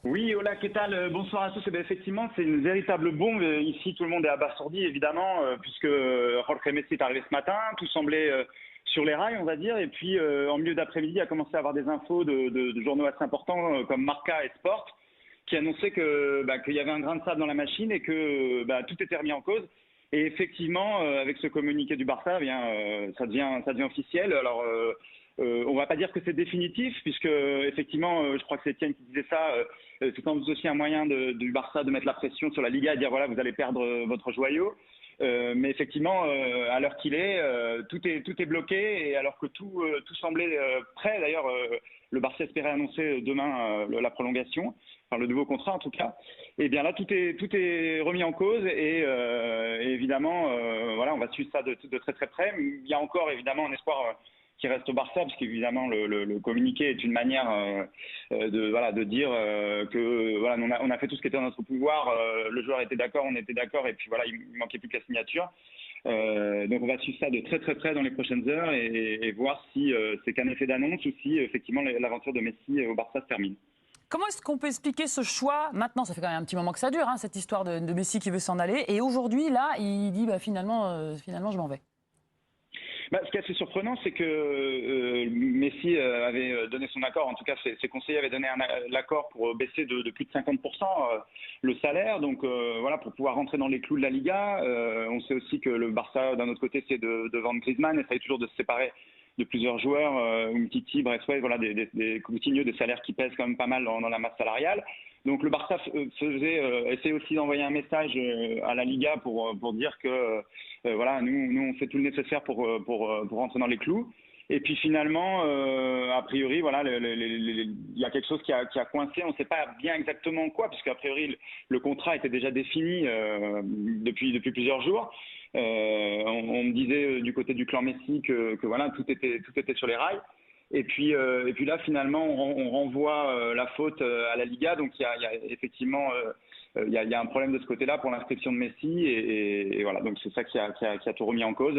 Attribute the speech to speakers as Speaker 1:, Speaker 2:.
Speaker 1: Oui, hola, ¿qué tal? Bonsoir à tous. Eh bien, effectivement, c'est une véritable bombe. Ici, tout le monde est abasourdi, évidemment, puisque Jorge Messi est arrivé ce matin. Tout semblait sur les rails, on va dire. Et puis, en milieu d'après-midi, il a commencé à avoir des infos de journaux assez importants comme Marca et Sport, qui annonçaient qu'il y avait un grain de sable dans la machine et que tout était remis en cause. Et effectivement, avec ce communiqué du Barça, eh bien, ça devient officiel. Alors, on va pas dire que c'est définitif, puisque effectivement, je crois que c'est Etienne qui disait ça. C'est sans doute aussi un moyen du Barça de mettre la pression sur la Liga et dire voilà, vous allez perdre votre joyau. Mais effectivement, à l'heure qu'il est, tout est bloqué, et alors que tout semblait prêt. D'ailleurs, le Barça espérait annoncer demain la prolongation, enfin le nouveau contrat en tout cas. Et bien là, tout est remis en cause, et évidemment, voilà, on va suivre ça de très très près. Il y a encore évidemment un espoir qui reste au Barça, parce qu'évidemment le communiqué est une manière de dire que voilà, on a fait tout ce qui était dans notre pouvoir, le joueur était d'accord, on était d'accord, et puis voilà, il manquait plus que la signature. Donc on va suivre ça de très très près dans les prochaines heures, et voir si c'est qu'un effet d'annonce ou si effectivement l'aventure de Messi au Barça se termine.
Speaker 2: Comment est-ce qu'on peut expliquer ce choix maintenant? Ça fait quand même un petit moment que ça dure, hein, cette histoire de Messi qui veut s'en aller. Et aujourd'hui, là, il dit finalement, je m'en vais.
Speaker 1: Ce qui est assez surprenant, c'est que Messi avait donné son accord, en tout cas ses conseillers avaient donné l'accord pour baisser de plus de 50% le salaire, donc voilà, pour pouvoir rentrer dans les clous de la Liga. On sait aussi que le Barça, d'un autre côté, c'est de vendre Griezmann, essaye toujours de se séparer de plusieurs joueurs, Umtiti, Braithwaite, voilà, des Coutinho, des salaires qui pèsent quand même pas mal dans la masse salariale. Donc le Barça essayait aussi d'envoyer un message à la Liga pour dire que voilà, nous on fait tout le nécessaire pour rentrer dans les clous. Et puis finalement, a priori, voilà, il y a quelque chose qui a coincé. On ne sait pas bien exactement quoi, puisque a priori le contrat était déjà défini depuis plusieurs jours. On me disait du côté du clan Messi que voilà, tout était sur les rails. Et puis là, finalement, on renvoie la faute à la Liga. Donc il y a effectivement il y a un problème de ce côté-là pour l'inscription de Messi, et voilà. Donc c'est ça qui a tout remis en cause.